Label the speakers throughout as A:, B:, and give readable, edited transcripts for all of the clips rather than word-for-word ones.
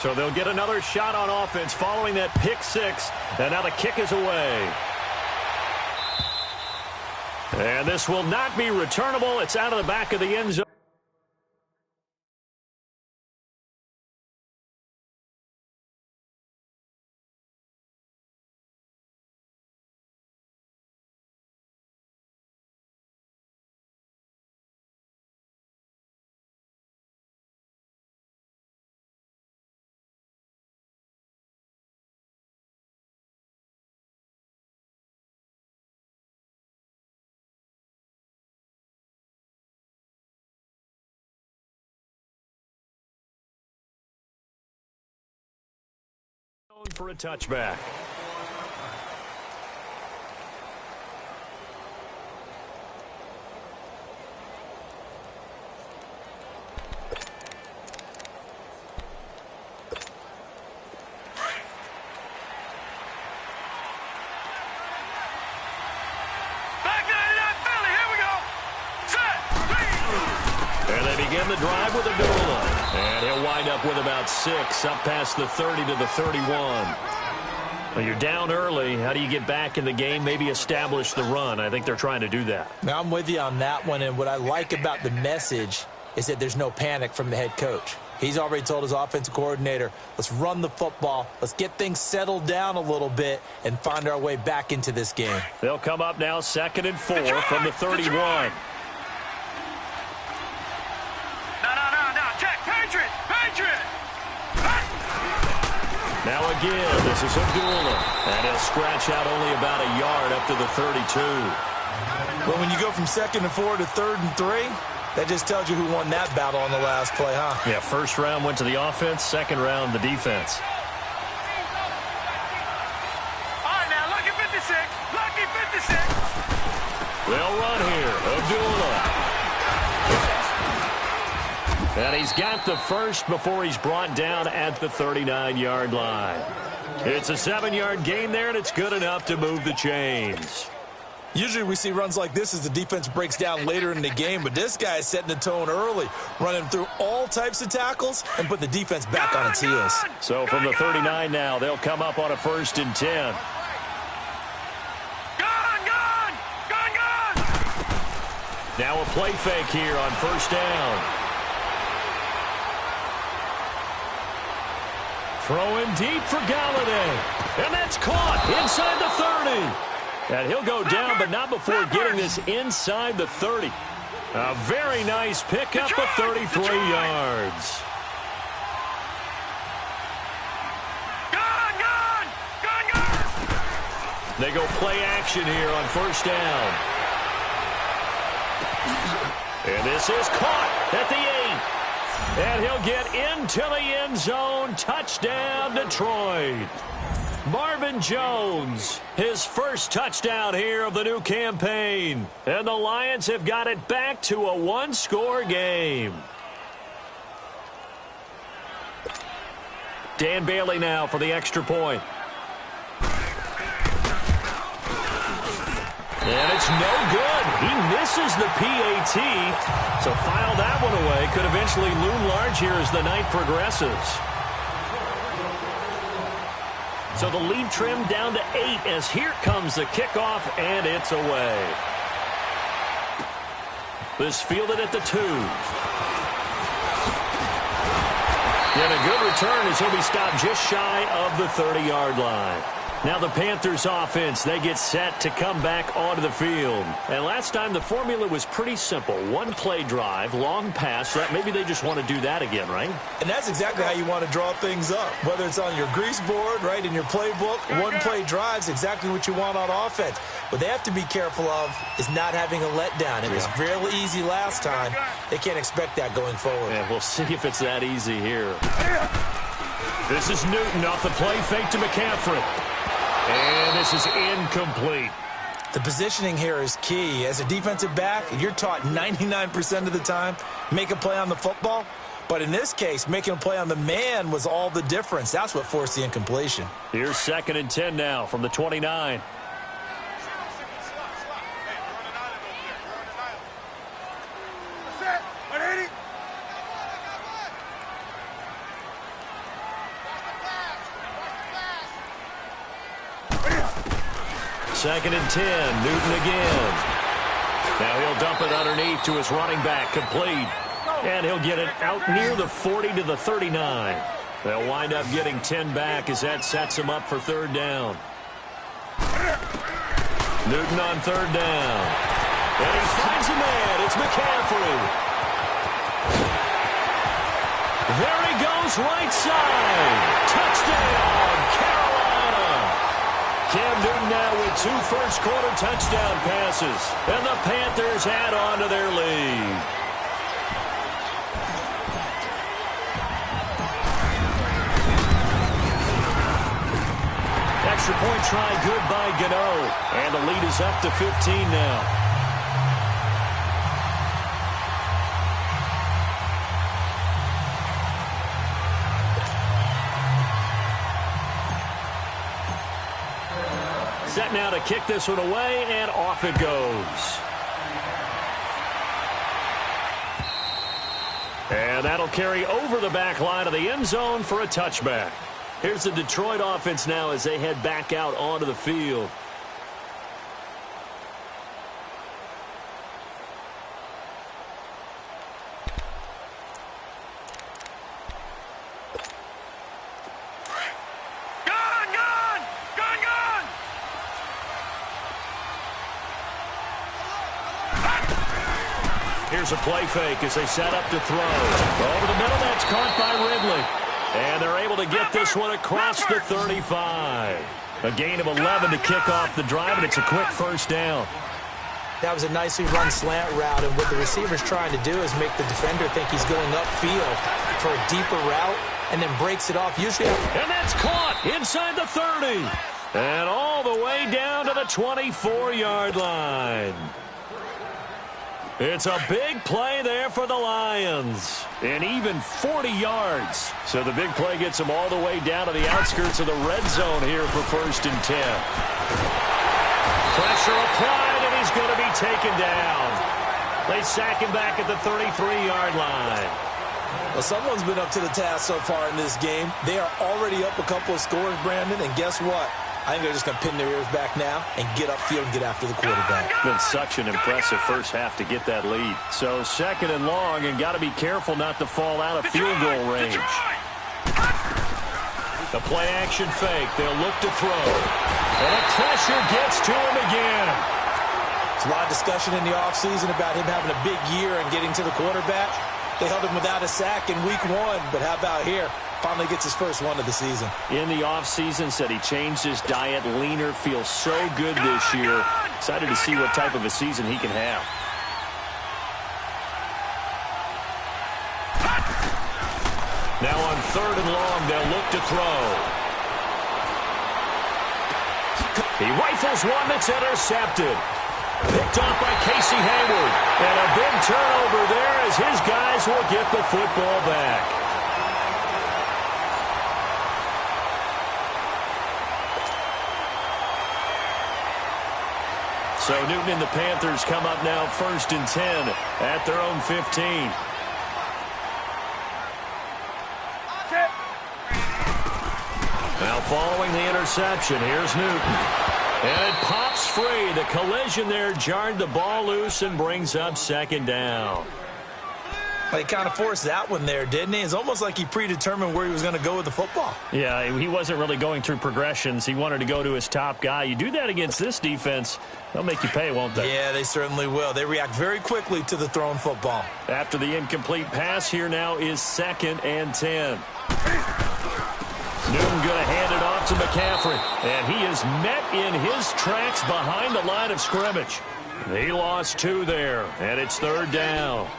A: So they'll get another shot on offense following that pick six. And now the kick is away. And this will not be returnable. It's out of the back of the end zone. For a touchback. And they begin the drive with a Abdullah. And he'll wind up with about 6, up past the 30 to the 31. Well, you're down early. How do you get back in the game, maybe establish the run? I think they're trying to do that.
B: Now, I'm with you on that one, and what I like about the message is that there's no panic from the head coach. He's already told his offensive coordinator, let's run the football, let's get things settled down a little bit and find our way back into this game.
A: They'll come up now 2nd and 4 from the 31. Now again, this is Abdullah, and he'll scratch out only about a yard up to the 32.
B: Well, when you go from 2nd and 4 to 3rd and 3, that just tells you who won that battle on the last play, huh?
A: Yeah, first round went to the offense, second round the defense.
C: All right, now, lucky 56, lucky 56.
A: They'll run here, Abdullah. And he's got the first before he's brought down at the 39-yard line. It's a 7-yard gain there, and it's good enough to move the chains.
B: Usually we see runs like this as the defense breaks down later in the game, but this guy is setting the tone early, running through all types of tackles and put the defense back on its heels.
A: So from the 39 now, they'll come up on a 1st and 10. Now a play fake here on 1st down. Throwing deep for Galladay. And that's caught inside the 30. And he'll go down, but not before getting this inside the 30. A very nice pickup of 33 yards. They go play action here on 1st down. And this is caught at the 8. And he'll get into the end zone. Touchdown, Detroit. Marvin Jones, his first touchdown here of the new campaign. And the Lions have got it back to a 1-score game. Dan Bailey now for the extra point. And it's no good. He misses the PAT. So file that one away. Could eventually loom large here as the night progresses. So the lead trimmed down to 8 as here comes the kickoff, and it's away. This fielded at the 2. And a good return as he'll be stopped just shy of the 30-yard line. Now the Panthers offense, they get set to come back onto the field. And last time the formula was pretty simple. 1-play drive, long pass. Maybe they just want to do that again, right?
B: And that's exactly how you want to draw things up. Whether it's on your grease board, right, in your playbook, 1-play drive's exactly what you want on offense. What they have to be careful of is not having a letdown. It was real easy last time. They can't expect that going forward.
A: Yeah, we'll see if it's that easy here. This is Newton off the play fake to McCaffrey. And this is incomplete.
B: The positioning here is key. As a defensive back, you're taught 99% of the time, make a play on the football. But in this case, making a play on the man was all the difference. That's what forced the incompletion.
A: Here's 2nd and 10 now from the 29. 2nd and 10. Newton again. Now he'll dump it underneath to his running back, complete. And he'll get it out near the 40 to the 39. They'll wind up getting 10 back as that sets him up for 3rd down. Newton on 3rd down. And he finds a man. It's McCaffrey. There he goes, right side. Touchdown, Carolina. Cam Newton now with 2 first-quarter touchdown passes. And the Panthers add on to their lead. Extra point try good by Gano. And the lead is up to 15 now. Set now to kick this one away, and off it goes. And that'll carry over the back line of the end zone for a touchback. Here's the Detroit offense now as they head back out onto the field. Here's a play fake as they set up to throw. Over the middle, that's caught by Ridley. And they're able to get this one across the 35. A gain of 11 to kick off the drive, and it's a quick 1st down.
B: That was a nicely run slant route, and what the receiver's trying to do is make the defender think he's going upfield for a deeper route, and then breaks it off. Usually,
A: and that's caught inside the 30. And all the way down to the 24-yard line. It's a big play there for the Lions. And even 40 yards. So the big play gets them all the way down to the outskirts of the red zone here for 1st and 10. Pressure applied, and he's going to be taken down. They sack him back at the 33-yard line.
B: Well, someone's been up to the task so far in this game. They are already up a couple of scores, Brandon, and guess what? I think they're just going to pin their ears back now and get upfield and get after the quarterback.
A: Been such an impressive first half to get that lead. So 2nd and long, and got to be careful not to fall out of field goal range. The play action fake. They'll look to throw. And the pressure gets to him again.
B: There's a lot of discussion in the offseason about him having a big year and getting to the quarterback. They held him without a sack in week 1, but how about here? Finally gets his first one of the season.
A: In the offseason, said he changed his diet, leaner, feels so good this year. Excited to see what type of a season he can have. Now on 3rd and long, they'll look to throw. He rifles one that's intercepted. Picked off by Casey Hayward. And a big turnover there as his guys will get the football back. So Newton and the Panthers come up now 1st and 10 at their own 15. Now following the interception, here's Newton. And it pops free. The collision there jarred the ball loose and brings up 2nd down.
B: Well, he kind of forced that one there, didn't he? It's almost like he predetermined where he was going to go with the football.
A: Yeah, he wasn't really going through progressions. He wanted to go to his top guy. You do that against this defense, they'll make you pay, won't they?
B: Yeah, they certainly will. They react very quickly to the thrown football.
A: After the incomplete pass, here now is 2nd and 10. Newton going to hand it off to McCaffrey. And he is met in his tracks behind the line of scrimmage. He lost 2 there, and it's 3rd down.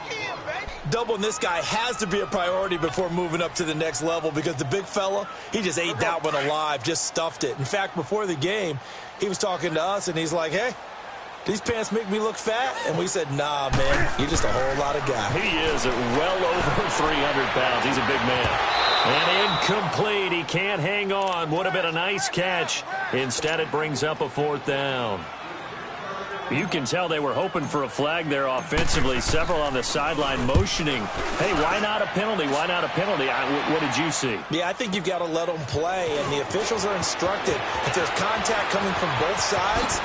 B: Doubling this guy has to be a priority before moving up to the next level because the big fella, he just ate that one alive, just stuffed it. In fact, before the game, he was talking to us, and he's like, hey, these pants make me look fat? And we said, nah, man, you're just a whole lot of guy.
A: He is at well over 300 pounds. He's a big man. And incomplete. He can't hang on. Would have been a nice catch. Instead, it brings up a 4th down. You can tell they were hoping for a flag there offensively. Several on the sideline motioning. Hey, why not a penalty? Why not a penalty? What did you see?
B: Yeah, I think you've got to let them play, and the officials are instructed. If there's contact coming from both sides,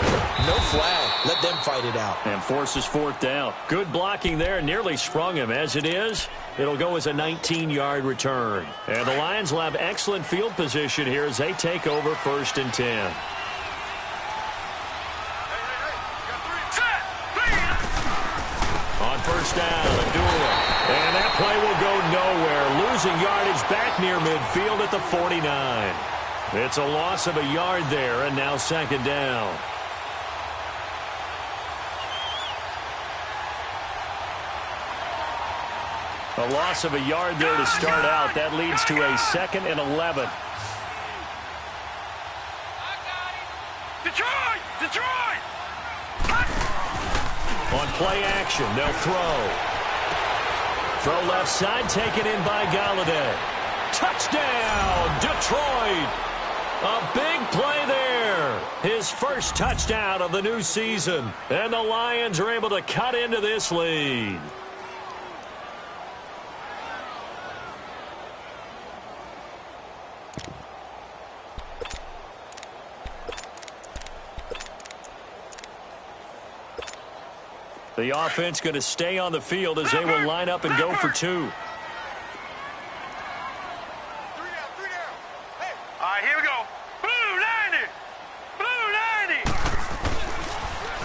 B: no flag. Let them fight it out.
A: And forces fourth down. Good blocking there. Nearly sprung him. As it is, it'll go as a 19-yard return. And the Lions will have excellent field position here as they take over 1st and 10. On first down, Abdullah. And that play will go nowhere. Losing yardage back near midfield at the 49. It's a loss of a yard there, and now 2nd down. A loss of a yard there to start out. That leads to a 2nd and 11.
C: Detroit! Detroit!
A: On play action, they'll throw. Throw left side, taken in by Galladay. Touchdown, Detroit! A big play there. His first touchdown of the new season. And the Lions are able to cut into this lead. The offense going to stay on the field as they will line up and go for 2.
C: All right, here we go. Blue 90! Blue 90!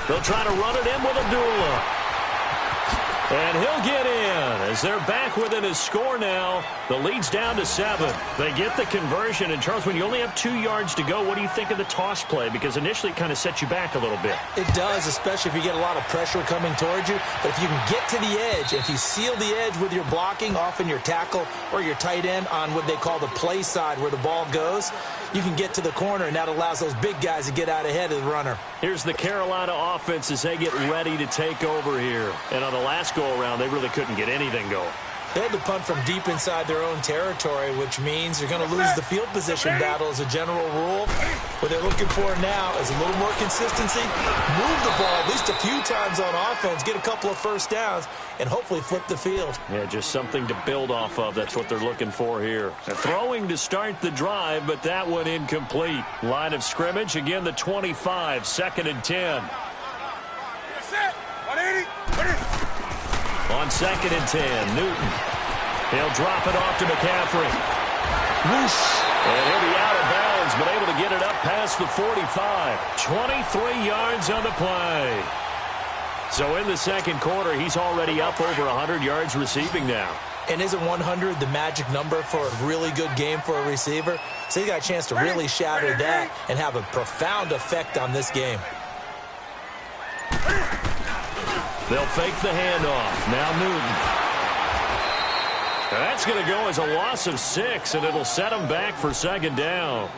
A: They'll try to run it in with Abdullah. And he'll get in as they're back within his score now. The lead's down to 7. They get the conversion. And, Charles, when you only have 2 yards to go, what do you think of the toss play? Because initially it kind of sets you back a little bit.
B: It does, especially if you get a lot of pressure coming towards you. But if you can get to the edge, if you seal the edge with your blocking, often your tackle or your tight end on what they call the play side where the ball goes, you can get to the corner, and that allows those big guys to get out ahead of the runner.
A: Here's the Carolina offense as they get ready to take over here. And on the last go-around, they really couldn't get anything going.
B: They had to punt from deep inside their own territory, which means you're going to lose the field position battle as a general rule. What they're looking for now is a little more consistency, move the ball at least a few times on offense, get a couple of first downs, and hopefully flip the field.
A: Yeah, just something to build off of. That's what they're looking for here. Throwing to start the drive, but that one incomplete. Line of scrimmage, again the 25, 2nd and 10.
C: Set! 180!
A: On 2nd and 10, Newton. He'll drop it off to McCaffrey. Whoosh! And he'll be out of bounds, but able to get it up past the 45. 23 yards on the play. So in the 2nd quarter, he's already up over 100 yards receiving now.
B: And isn't 100 the magic number for a really good game for a receiver? So he got a chance to really shatter that and have a profound effect on this game.
A: They'll fake the handoff. Now Newton. That's going to go as a loss of 6, and it'll set them back for 2nd down.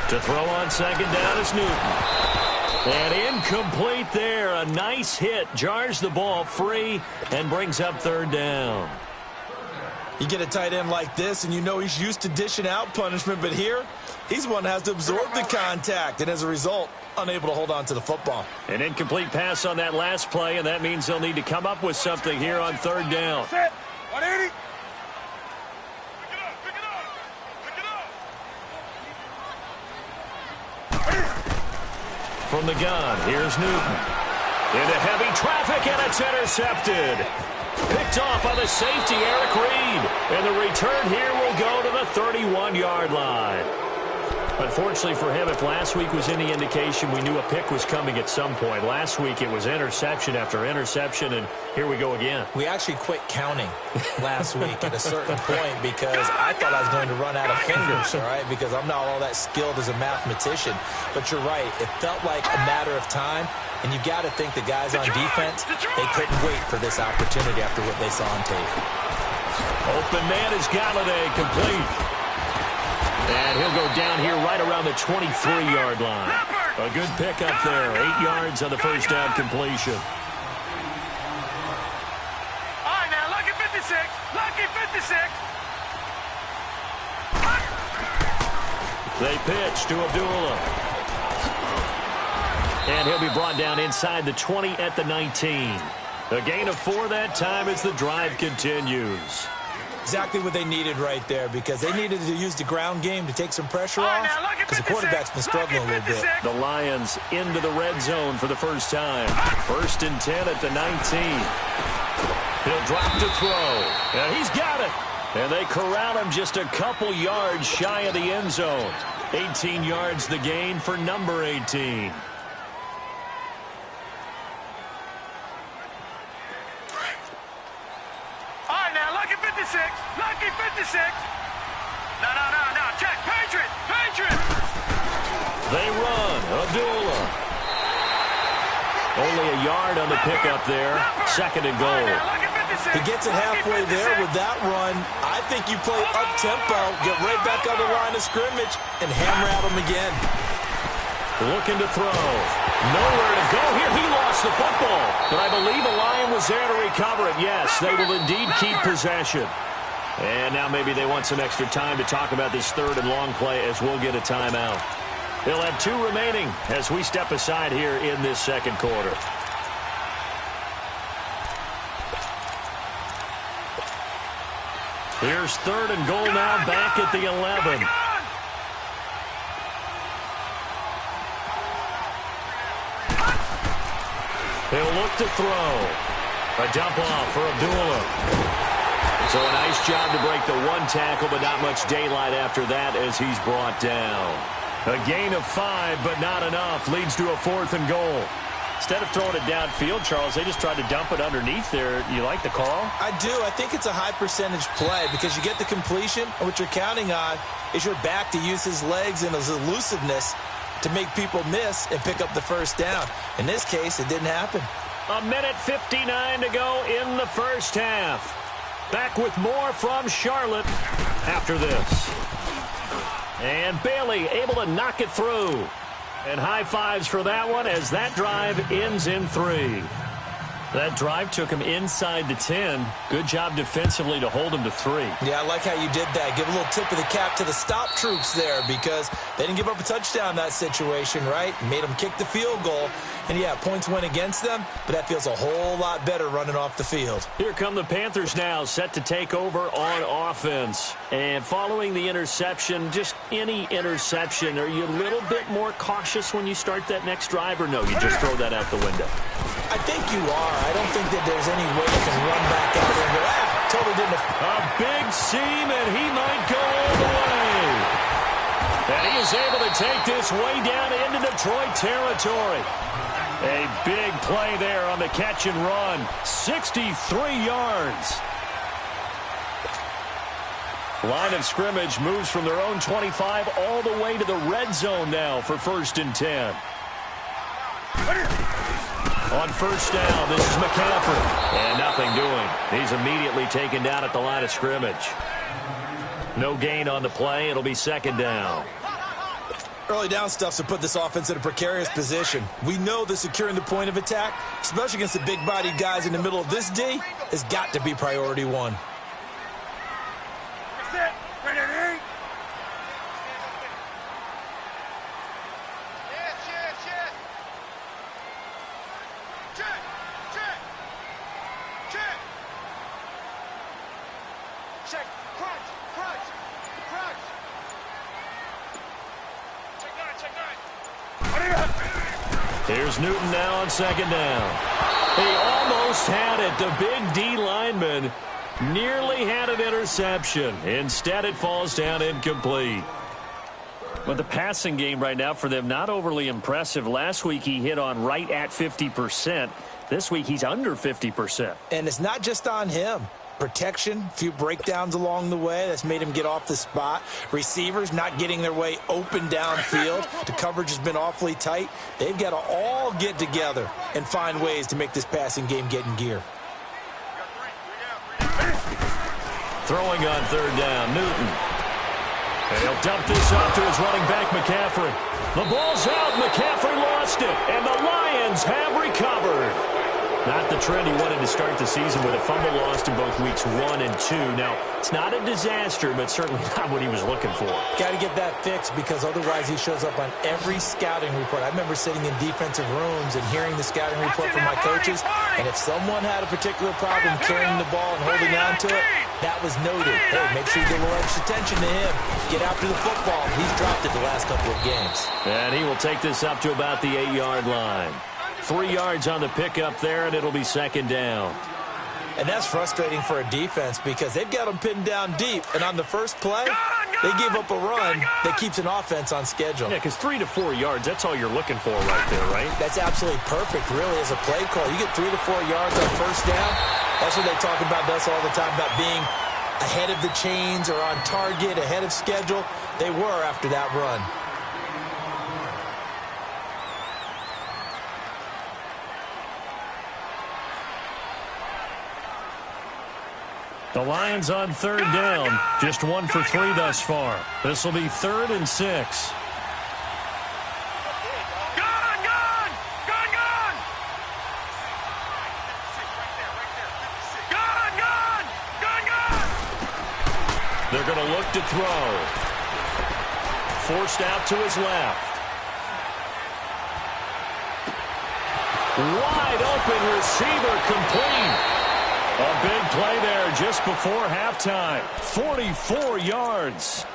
A: To throw on 2nd down is Newton. And incomplete there. A nice hit. Jars the ball free and brings up 3rd down.
B: You get a tight end like this, and you know he's used to dishing out punishment, but here, he's one that has to absorb the contact, and as a result, unable to hold on to the football.
A: An incomplete pass on that last play, and that means they'll need to come up with something here on 3rd down.
C: Set! 180!
A: From the gun, here's Newton. Into heavy traffic, and it's intercepted. Picked off by the safety, Eric Reed. And the return here will go to the 31-yard line. Unfortunately for him, if last week was any indication, we knew a pick was coming at some point. Last week it was interception after interception, and here we go again.
B: We actually quit counting last week at a certain point because I thought I was going to run out of fingers, all right, because I'm not all that skilled as a mathematician. But you're right. It felt like a matter of time, and you got to think the guys on defense, they couldn't wait for this opportunity after what they saw on tape.
A: Open man is Galladay, complete. And he'll go down here right around the 23-yard line. A good pickup there. 8 yards on the first down completion.
C: All right, now, lucky 56. Lucky 56.
A: They pitch to Abdullah. And he'll be brought down inside the 20 at the 19. A gain of 4 that time as the drive continues.
B: Exactly what they needed right there, because they needed to use the ground game to take some pressure off, because the quarterback's been struggling a little bit.
A: The Lions into the red zone for the first time. 1st and 10 at the 19. He'll drop to throw, and he's got it. And they corral him just a couple yards shy of the end zone. 18 yards the gain for number 18.
C: Lucky 56. No. Check. Patriot.
A: They run. Abdullah. Only a yard on the pickup there. 2nd and goal.
B: He gets it halfway there with that run. I think you play up-tempo, get right back on the line of scrimmage, and hammer at him again.
A: Looking to throw. Nowhere to go here. He lost the football. But I believe a Lion was there to recover it. Yes, they will indeed keep possession. And now maybe they want some extra time to talk about this 3rd and long play as we'll get a timeout. They'll have 2 remaining as we step aside here in this 2nd quarter. Here's 3rd and goal now back at the 11. He'll look to throw. A dump off for Abdullah. So a nice job to break the 1 tackle, but not much daylight after that as he's brought down. A gain of 5, but not enough. Leads to a 4th and goal. Instead of throwing it downfield, Charles, they just tried to dump it underneath there. You like the call?
B: I do. I think it's a high-percentage play because you get the completion, and what you're counting on is your back to use his legs and his elusiveness to make people miss and pick up the first down. In this case, it didn't happen.
A: 1:59 to go in the first half. Back with more from Charlotte after this. And Bailey able to knock it through. And high fives for that one as that drive ends in 3. That drive took him inside the 10. Good job defensively to hold him to 3.
B: Yeah, I like how you did that. Give a little tip of the cap to the stop troops there because they didn't give up a touchdown in that situation, right? Made them kick the field goal. And, yeah, points went against them, but that feels a whole lot better running off the field.
A: Here come the Panthers now, set to take over on offense. And following the interception, just any interception, are you a little bit more cautious when you start that next drive, or no, you just throw that out the window?
B: I think you are. I don't think that there's any way you can run back out there and go, totally didn't.
A: A big seam, and he might go all the way. And he is able to take this way down into Detroit territory. A big play there on the catch and run. 63 yards. Line of scrimmage moves from their own 25 all the way to the red zone now for 1st and 10. On first down, this is McCaffrey. And nothing doing. He's immediately taken down at the line of scrimmage. No gain on the play. It'll be 2nd down.
B: Early down stuff to put this offense in a precarious position. We know that securing the point of attack, especially against the big-bodied guys in the middle of this D, has got to be priority 1.
C: That's it. Ready to eat. Check. Check. Crunch.
A: Here's Newton now on 2nd down. He almost had it. The big D lineman nearly had an interception. Instead, it falls down incomplete. But the passing game right now for them, not overly impressive. Last week, he hit on right at 50%. This week, he's under 50%.
B: And it's not just on him. Protection, a few breakdowns along the way. That's made him get off the spot. Receivers not getting their way open downfield. The coverage has been awfully tight. They've got to all get together and find ways to make this passing game get in gear.
A: Throwing on 3rd down, Newton. And he'll dump this off to his running back, McCaffrey. The ball's out. McCaffrey lost it. And the Lions have recovered. Not the trend he wanted to start the season with. A fumble lost in both weeks 1 and 2. Now, it's not a disaster, but certainly not what he was looking for.
B: Got to get that fixed because otherwise he shows up on every scouting report. I remember sitting in defensive rooms and hearing the scouting report from my coaches, and if someone had a particular problem carrying the ball and holding on to it, that was noted. Hey, make sure you give a little extra attention to him. Get after the football. He's dropped it the last couple of games.
A: And he will take this up to about the 8-yard line. 3 yards on the pickup there, and it'll be second down.
B: And that's frustrating for a defense because they've got them pinned down deep. And on the first play, they give up a run that keeps an offense on schedule.
A: Yeah, because 3 to 4 yards, that's all you're looking for right there, right?
B: That's absolutely perfect, really, as a play call. You get 3 to 4 yards on first down. That's what they talk about us all the time, about being ahead of the chains or on target, ahead of schedule. They were after that run.
A: The Lions on third down. Just 1 for 3 thus far. This will be 3rd and 6. They're going to look to throw. Forced out to his left. Wide open receiver complete. A big play there just before halftime. 44 yards.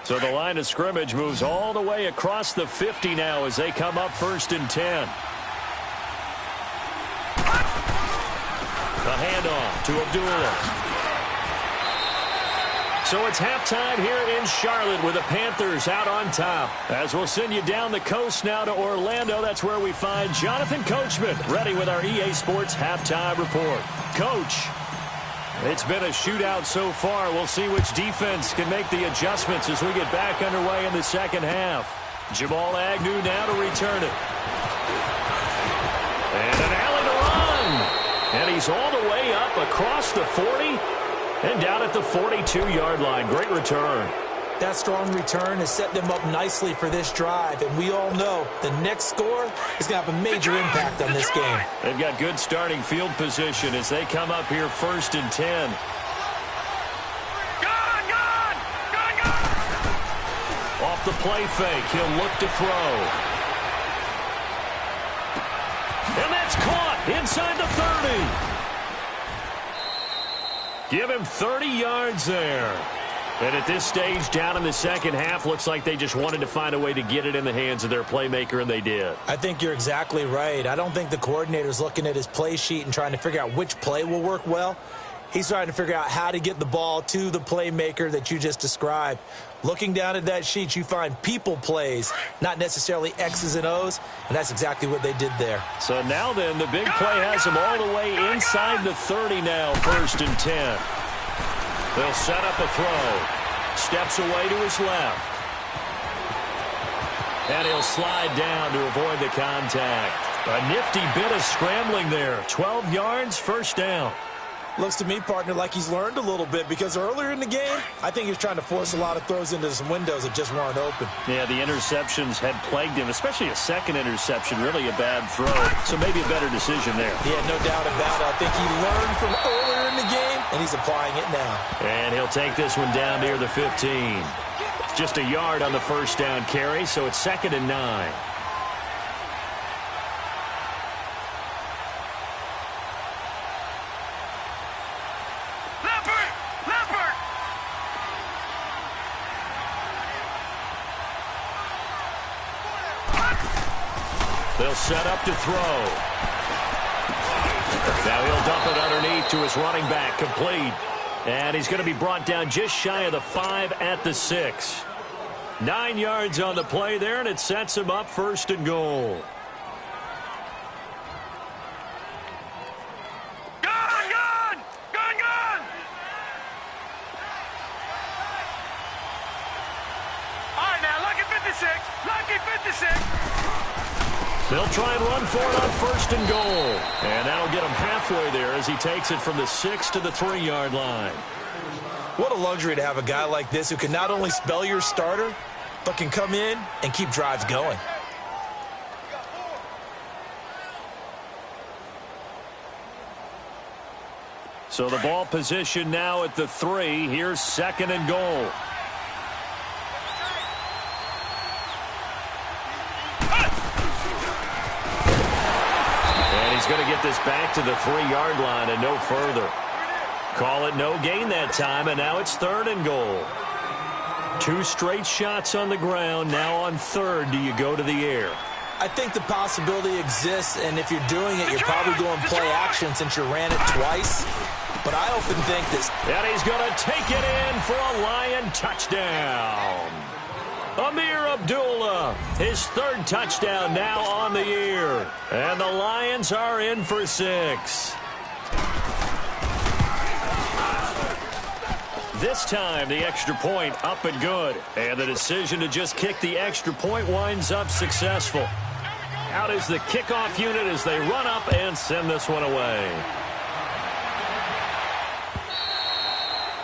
A: So the line of scrimmage moves all the way across the 50 now as they come up 1st and 10. A handoff to Abdullah. So it's halftime here in Charlotte with the Panthers out on top. As we'll send you down the coast now to Orlando, that's where we find Jonathan Coachman ready with our EA Sports Halftime Report. Coach, it's been a shootout so far. We'll see which defense can make the adjustments as we get back underway in the second half. Jamal Agnew now to return it. And an alley to run. And he's all the way up across the 40. And down at the 42-yard line. Great return.
B: That strong return has set them up nicely for this drive. And we all know the next score is going to have a major impact on this game.
A: They've got good starting field position as they come up here 1st and 10. Off the play fake. He'll look to throw. And that's caught inside the 30. Give him 30 yards there. And at this stage, down in the second half, looks like they just wanted to find a way to get it in the hands of their playmaker, and they did.
B: I think you're exactly right. I don't think the coordinator's looking at his play sheet and trying to figure out which play will work well. He's trying to figure out how to get the ball to the playmaker that you just described. Looking down at that sheet, you find people plays, not necessarily X's and O's, and that's exactly what they did there.
A: So now then, the big play has them all the way inside the 30 now, 1st and 10. They'll set up a throw. Steps away to his left. And he'll slide down to avoid the contact. A nifty bit of scrambling there. 12 yards, 1st down.
B: Looks to me, partner, like he's learned a little bit because earlier in the game, I think he was trying to force a lot of throws into some windows that just weren't open.
A: Yeah, the interceptions had plagued him, especially a second interception, really a bad throw. So maybe a better decision there.
B: Yeah, no doubt about it. I think he learned from earlier in the game, and he's applying it now.
A: And he'll take this one down near the 15. It's just a yard on the 1st down carry, so it's 2nd and 9. They'll set up to throw. Now he'll dump it underneath to his running back, complete. And he's going to be brought down just shy of the 5 at the 6. 9 yards on the play there, and it sets him up 1st and goal.
C: All right, now, lucky 56. Lucky 56. 56.
A: They'll try and run for it on 1st and goal. And that'll get him halfway there as he takes it from the 6 to the 3-yard line.
B: What a luxury to have a guy like this who can not only spell your starter, but can come in and keep drives going.
A: So the ball position now at the 3. Here's 2nd and goal. And he's going to get this back to the 3-yard line and no further. Call it no gain that time, and now it's 3rd and goal. 2 straight shots on the ground. Now on 3rd, do you go to the air?
B: I think the possibility exists, and if you're doing it, you're probably going play action since you ran it twice. But I often think this.
A: And he's going to take it in for a Lion touchdown. Amir Abdullah, his 3rd touchdown now on the year. And the Lions are in for 6. This time, the extra point up and good. And the decision to just kick the extra point winds up successful. Out is the kickoff unit as they run up and send this one away.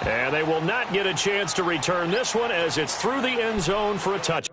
A: And they will not get a chance to return this one as it's through the end zone for a touch.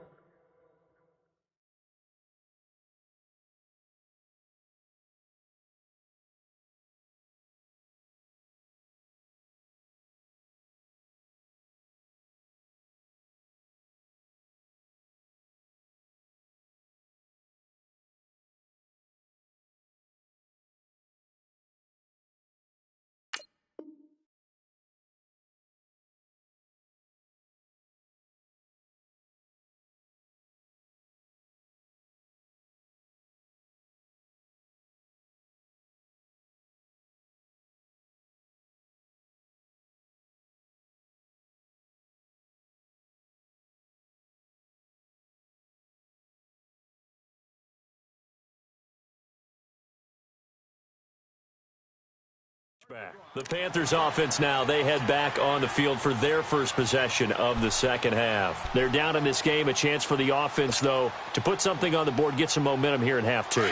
A: The Panthers offense now, they head back on the field for their first possession of the second half. They're down in this game. A chance for the offense, though, to put something on the board, get some momentum here in half 2.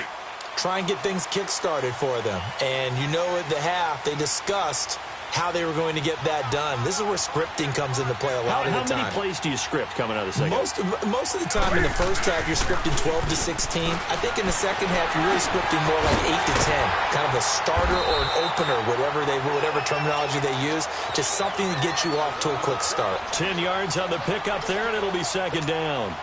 B: Try and get things kick-started for them. And you know at the half, they discussed how they were going to get that done. This is where scripting comes into play a lot of the time.
A: How many plays do you script coming out of the second half?
B: Most of the time in the first half, you're scripting 12 to 16. I think in the second half, you're really scripting more like 8 to 10. Kind of a starter or an opener, whatever terminology they use. Just something to get you off to a quick start.
A: 10 yards on the pickup there, and it'll be 2nd down.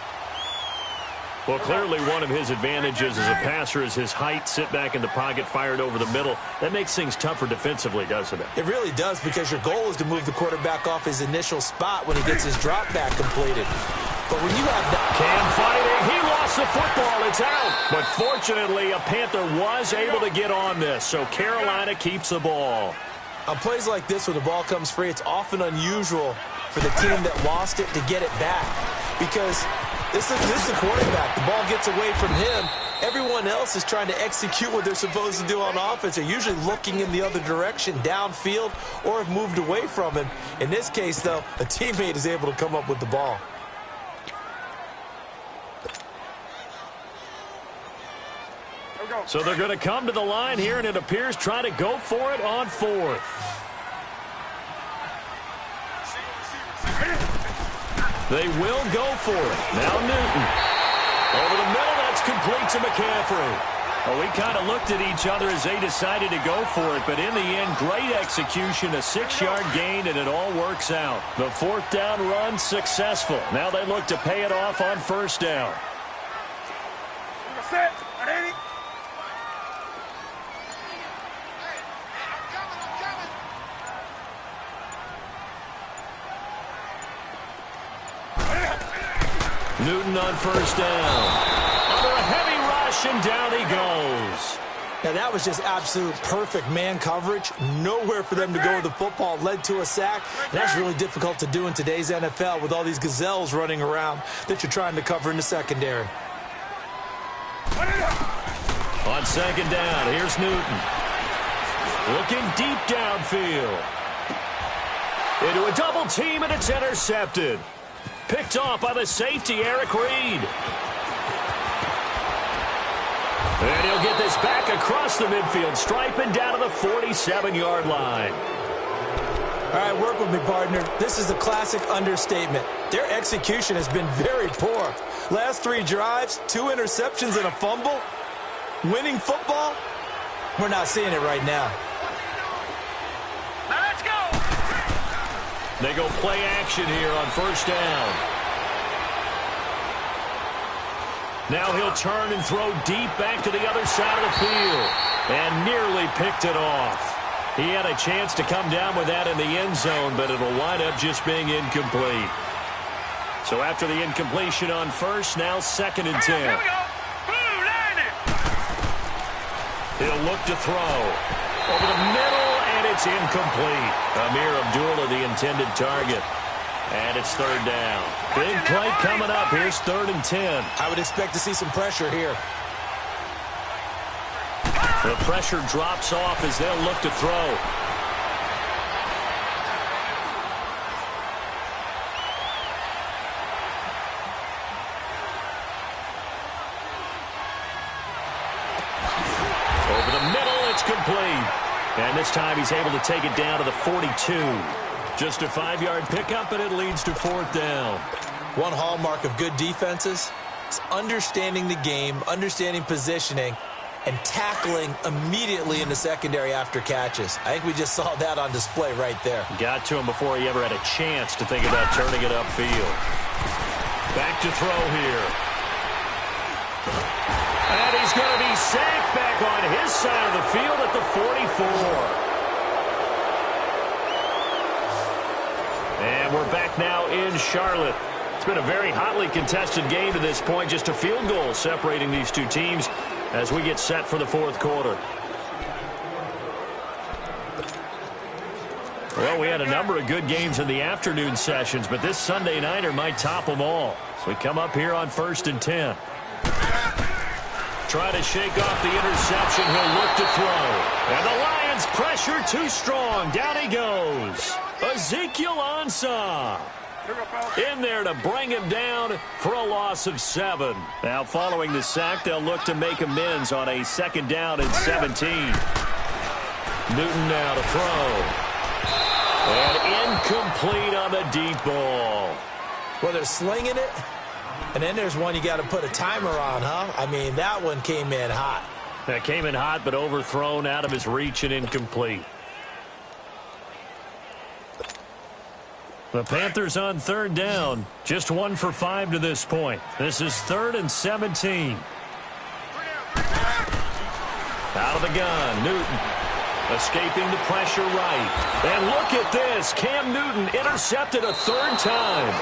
A: Well, clearly one of his advantages as a passer is his height, sit back in the pocket, fired over the middle. That makes things tougher defensively, doesn't it?
B: It really does, because your goal is to move the quarterback off his initial spot when he gets his drop back completed. But when you have that...
A: Cam fighting. He lost the football. It's out. But fortunately, a Panther was able to get on this, so Carolina keeps the ball.
B: On plays like this, when the ball comes free, it's often unusual for the team that lost it to get it back, because this is the quarterback. The ball gets away from him. Everyone else is trying to execute what they're supposed to do on offense. They're usually looking in the other direction, downfield, or have moved away from him. In this case, though, a teammate is able to come up with the ball.
A: So they're going to come to the line here, and it appears try to go for it on 4th. They will go for it. Now Newton. Over the middle, that's complete to McCaffrey. Well, we kind of looked at each other as they decided to go for it, but in the end, great execution, a 6-yard gain, and it all works out. The 4th down run successful. Now they look to pay it off on 1st down.
C: Set. Ready?
A: Newton on 1st down. Under a heavy rush, and down he goes.
B: Now, that was just absolute perfect man coverage. Nowhere for them to go with the football. Led to a sack. And that's really difficult to do in today's NFL with all these gazelles running around that you're trying to cover in the secondary.
A: On 2nd down, here's Newton. Looking deep downfield. Into a double team, and it's intercepted. Picked off by the safety, Eric Reed. And he'll get this back across the midfield stripe and down to the 47-yard line.
B: All right, work with me, partner. This is a classic understatement. Their execution has been very poor. Last 3 drives, 2 interceptions and a fumble. Winning football? We're not seeing it right now.
C: Now let's go.
A: They go play action here on first down. Now he'll turn and throw deep back to the other side of the field. And nearly picked it off. He had a chance to come down with that in the end zone, but it'll wind up just being incomplete. So after the incompletion on first, now 2nd and 10.
C: Here we go. Blue, line it.
A: He'll look to throw. Over the middle, and it's incomplete. Amir Abdullah, the intended target. And it's 3rd down. Big play coming up. Here's 3rd and 10.
B: I would expect to see some pressure here.
A: The pressure drops off as they'll look to throw. Over the middle, it's complete. And this time he's able to take it down to the 42. Just a 5-yard pickup, and it leads to 4th down.
B: One hallmark of good defenses is understanding the game, understanding positioning, and tackling immediately in the secondary after catches. I think we just saw that on display right there.
A: Got to him before he ever had a chance to think about turning it upfield. Back to throw here. And he's going to be sacked back on his side of the field at the 44. And we're back now in Charlotte. It's been a very hotly contested game to this point. Just a field goal separating these two teams as we get set for the 4th quarter. Well, we had a number of good games in the afternoon sessions, but this Sunday nighter might top them all. So we come up here on 1st and 10. Try to shake off the interception. He'll look to throw. And the Lions pressure too strong. Down he goes. Ezekiel Ansah in there to bring him down for a loss of 7. Now following the sack, they'll look to make amends on a 2nd down and 17. Newton now to throw. And incomplete on the deep ball.
B: Well, they're slinging it, and then there's one you got to put a timer on, huh? I mean, that one came in hot.
A: That came in hot, but overthrown out of his reach and incomplete. The Panthers on 3rd down. Just 1 for 5 to this point. This is 3rd and 17. Out of the gun, Newton. Escaping the pressure right. And look at this. Cam Newton intercepted a 3rd time.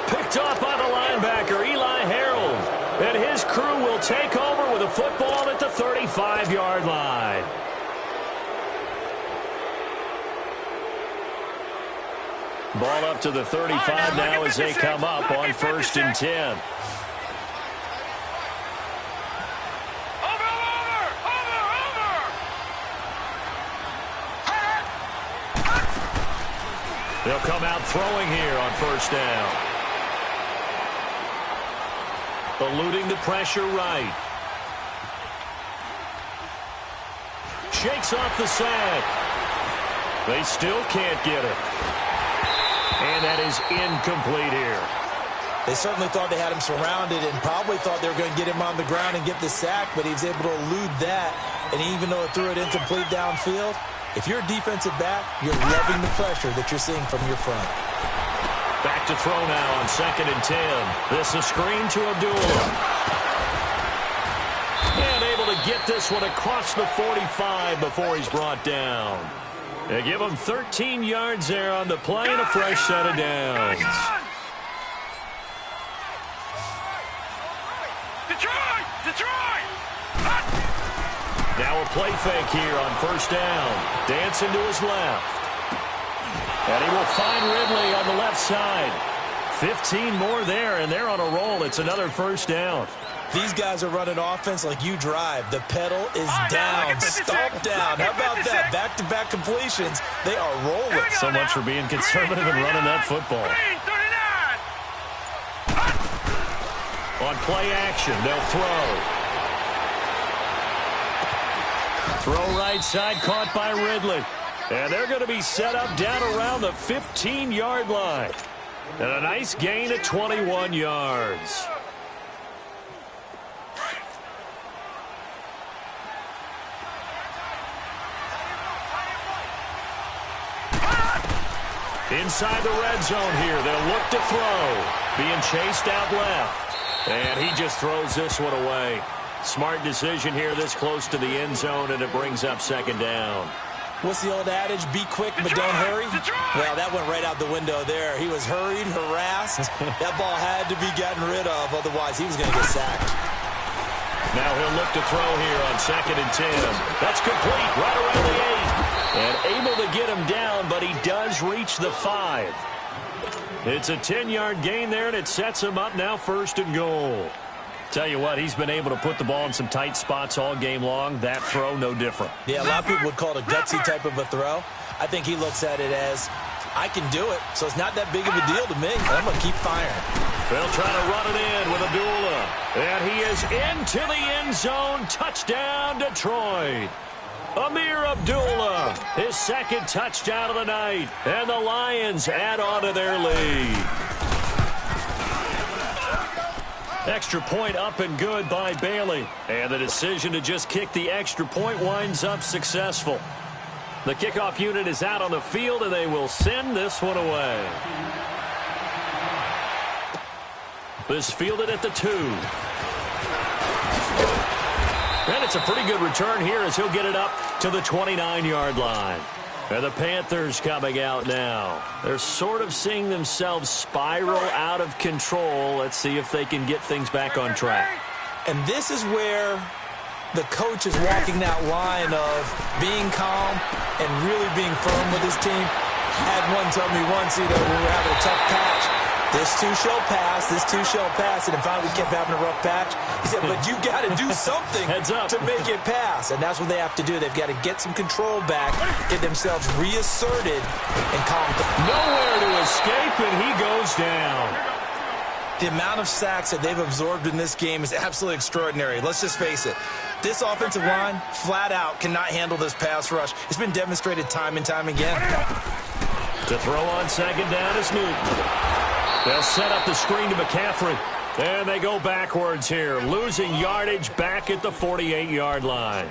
A: Picked off by the linebacker, Eli Harold. And his crew will take over with a football at the 35-yard line. Ball up to the 35 now as they come up on 1st and 10. They'll come out throwing here on 1st down. Eluding the pressure right. Shakes off the sack. They still can't get it. And that is incomplete here.
B: They certainly thought they had him surrounded and probably thought they were going to get him on the ground and get the sack, but he was able to elude that. And even though it threw it incomplete downfield, if you're a defensive back, you're loving the pressure that you're seeing from your front.
A: Back to throw now on 2nd and 10. This is screen to Abdullah. And able to get this one across the 45 before he's brought down. They give him 13 yards there on the play and a fresh set of downs.
C: Detroit!
A: Now a play fake here on 1st down. Dancing to his left. And he will find Ridley on the left side. 15 more there, and they're on a roll. It's another 1st down.
B: These guys are running offense like you drive. The pedal is down, stomp down. How about that? Back-to-back completions. They are rolling.
A: So much for being conservative and running that football. On play action, they'll throw. Throw right side, caught by Ridley. And they're going to be set up down around the 15-yard line. And a nice gain of 21 yards. Inside the red zone here, they'll look to throw. Being chased out left. And he just throws this one away. Smart decision here this close to the end zone, and it brings up second down.
B: What's the old adage? Be quick, but don't hurry? Well, that went right out the window there. He was hurried, harassed. That ball had to be gotten rid of, otherwise he was going to get sacked.
A: Now he'll look to throw here on 2nd and 10. That's complete, right around the 8. And able to get him down, but he does reach the 5. It's a 10-yard gain there, and it sets him up now 1st and goal. Tell you what, he's been able to put the ball in some tight spots all game long. That throw, no different.
B: Yeah, a lot of people would call it a gutsy type of a throw. I think he looks at it as, I can do it, so it's not that big of a deal to me. I'm going to keep firing.
A: They'll try to run it in with Abdullah. And he is into the end zone. Touchdown, Detroit. Amir Abdullah, his 2nd touchdown of the night. And the Lions add on to their lead. Extra point up and good by Bailey. And the decision to just kick the extra point winds up successful. The kickoff unit is out on the field, and they will send this one away. This fielded at the 2. And it's a pretty good return here as he'll get it up to the 29-yard line. And the Panthers coming out now. They're sort of seeing themselves spiral out of control. Let's see if they can get things back on track.
B: And this is where the coach is walking that line of being calm and really being firm with his team. Had one tell me once, when we were having a tough patch, this too shall pass, this too shall pass. And finally we kept having a rough patch. He said, but you got to do something to make it pass. And that's what they have to do. They've got to get some control back, get themselves reasserted, and calm down.
A: Nowhere to escape, and he goes down.
B: The amount of sacks that they've absorbed in this game is absolutely extraordinary. Let's just face it. This offensive line, flat out, cannot handle this pass rush. It's been demonstrated time and time again.
A: To throw on 2nd down is Newton. They'll set up the screen to McCaffrey. And they go backwards here, losing yardage back at the 48-yard line.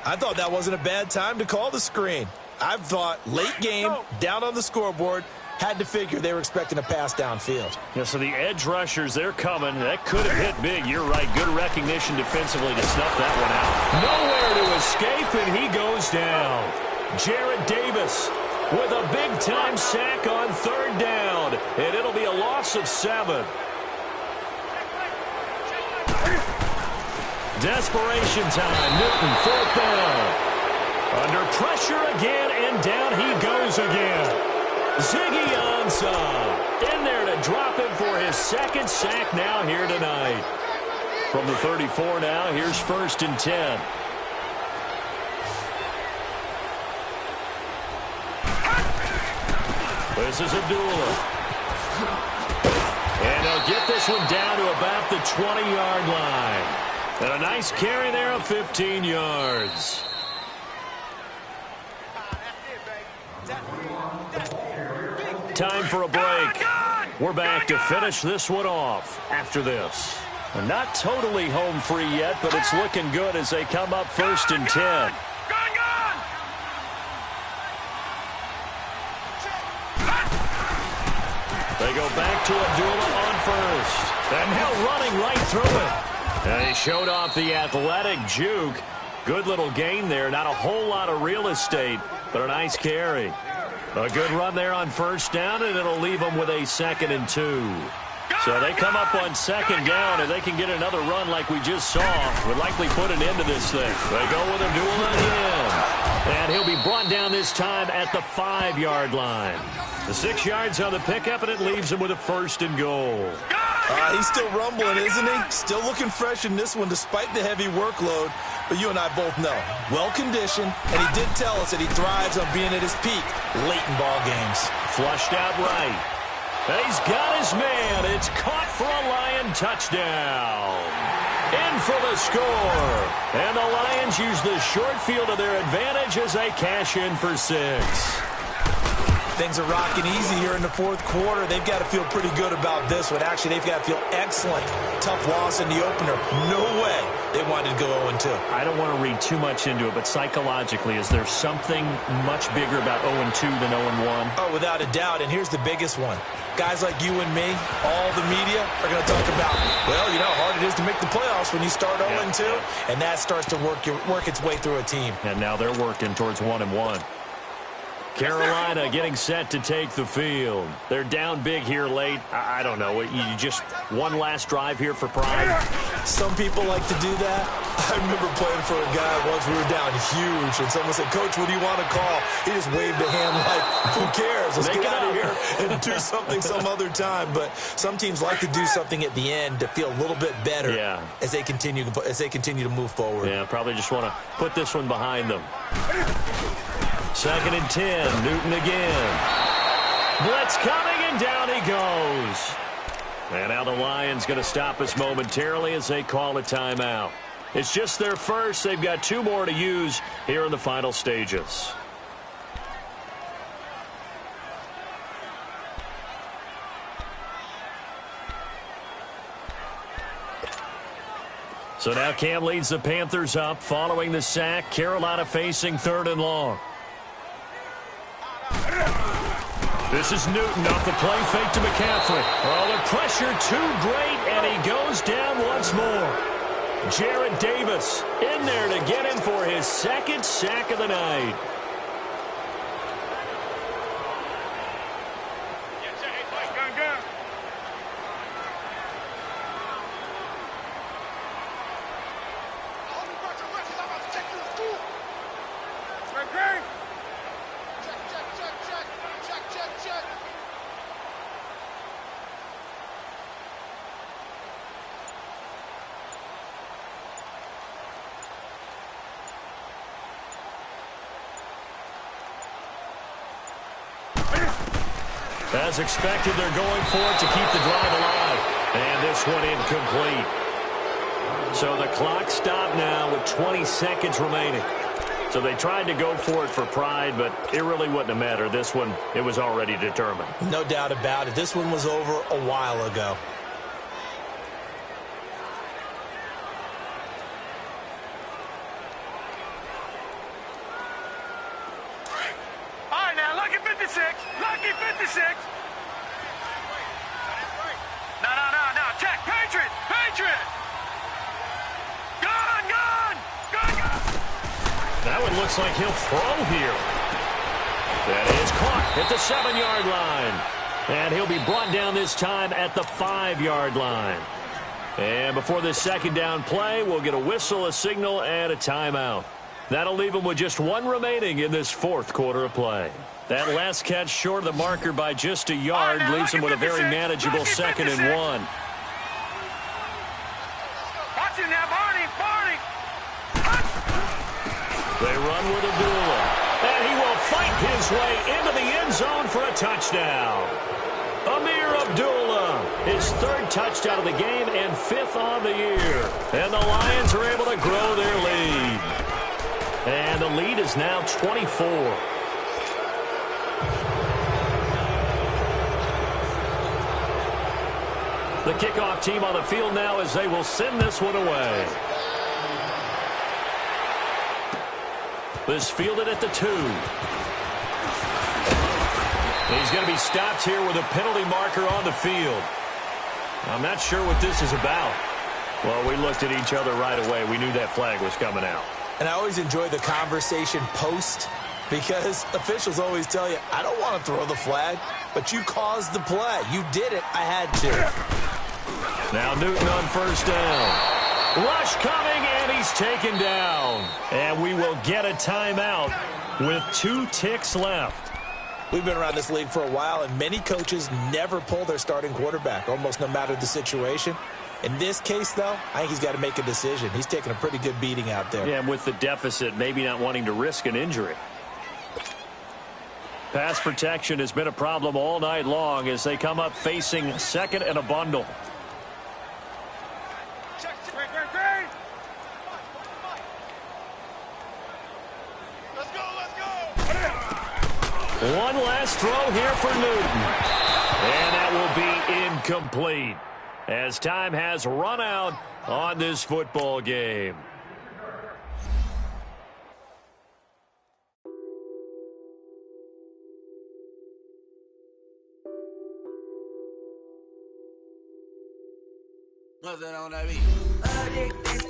B: I thought that wasn't a bad time to call the screen. I thought late game, down on the scoreboard, had to figure they were expecting a pass downfield.
A: Yeah, so the edge rushers, they're coming. That could have hit big. You're right. Good recognition defensively to snuff that one out. Nowhere to escape, and he goes down. Jarrett Davis with a big-time sack on 3rd down, and it'll be a loss of 7. Desperation time. Newton, 4th down. Under pressure again, and down he goes again. Ziggy Ansah in there to drop him for his 2nd sack now here tonight. From the 34 now, here's 1st and 10. This is Abdullah. And they'll get this one down to about the 20-yard line. And a nice carry there of 15 yards. Time for a break. We're back to finish this one off after this. They're not totally home free yet, but it's looking good as they come up 1st and 10. They go back to Abdullah on 1st. And now running right through it. And he showed off the athletic juke. Good little gain there. Not a whole lot of real estate, but a nice carry. A good run there on 1st down, and it'll leave them with a 2nd and 2. So they come up on 2nd down, and they can get another run like we just saw. Would likely put an end to this thing. They go with Abdullah again. And he'll be brought down this time at the 5-yard line. The 6 yards on the pickup, and it leaves him with a 1st and goal.
B: He's still rumbling, isn't he? Still looking fresh in this one despite the heavy workload. But you and I both know, well-conditioned, and he did tell us that he thrives on being at his peak late in ball games.
A: Flushed out right. And he's got his man. It's caught for a Lion touchdown. in for the score. And the Lions use the short field to their advantage as they cash in for 6.
B: Things are rocking easy here in the fourth quarter. They've got to feel pretty good about this one. Actually, they've got to feel excellent. Tough loss in the opener. No way they wanted to go 0-2.
A: I don't want to read too much into it, but psychologically, is there something much bigger about 0-2 than 0-1?
B: Oh, without a doubt, and here's the biggest one. Guys like you and me, all the media, are going to talk about, well, you know how hard it is to make the playoffs when you start 0-2, and that starts to work its way through a team.
A: And now they're working towards 1-1. Carolina getting set to take the field. They're down big here late. I don't know. You just one last drive here for pride?
B: Some people like to do that. I remember playing for a guy once. We were down huge, and someone said, Coach, what do you want to call? He just waved a hand like, who cares? Let's get out of here and do something some other time. But some teams like to do something at the end to feel a little bit better as they continue to move forward.
A: Yeah, probably just want to put this one behind them. 2nd and 10. Newton again. Blitz coming, and down he goes. And now the Lions going to stop us momentarily as they call a timeout. It's just their first. They've got 2 more to use here in the final stages. So now Cam leads the Panthers up following the sack. Carolina facing 3rd and long. This is Newton off the play fake to McCaffrey. Oh, the pressure too great, and he goes down once more. Jarrett Davis in there to get him for his 2nd sack of the night. As expected, they're going for it to keep the drive alive. And this one incomplete. So the clock stopped now with 20 seconds remaining. So they tried to go for it for pride, but it really wouldn't have mattered. This one, it was already determined.
B: No doubt about it. This one was over a while ago.
C: All right, now, lucky 56. Lucky 56. No. Check. Patriot. Gone.
A: That one looks like he'll throw here. That is caught at the 7-yard line. And he'll be brought down this time at the 5-yard line. And before this 2nd down play, we'll get a whistle, a signal, and a timeout. That'll leave him with just 1 remaining in this 4th quarter of play. That last catch short of the marker by just a yard leaves him with a very manageable 2nd and 1.
C: Watch him now, Barney.
A: They run with Abdullah. And he will fight his way into the end zone for a touchdown. Amir Abdullah, his 3rd touchdown of the game and 5th on the year. And the Lions are able to grow their lead. And the lead is now 24. The kickoff team on the field now as they will send this one away. This fielded at the 2. He's going to be stopped here with a penalty marker on the field. I'm not sure what this is about. Well, we looked at each other right away. We knew that flag was coming out.
B: And I always enjoy the conversation post because officials always tell you, I don't want to throw the flag, but you caused the play. You did it. I had to.
A: Now Newton on 1st down. Rush coming, and he's taken down. And we will get a timeout with 2 ticks left.
B: We've been around this league for a while, and many coaches never pull their starting quarterback, almost no matter the situation. In this case, though, I think he's got to make a decision. He's taking a pretty good beating out there.
A: Yeah, and with the deficit, maybe not wanting to risk an injury. Pass protection has been a problem all night long as they come up facing 2nd and a bundle. One last throw here for Newton. And that will be incomplete as time has run out on this football game.
D: What's that on that beat?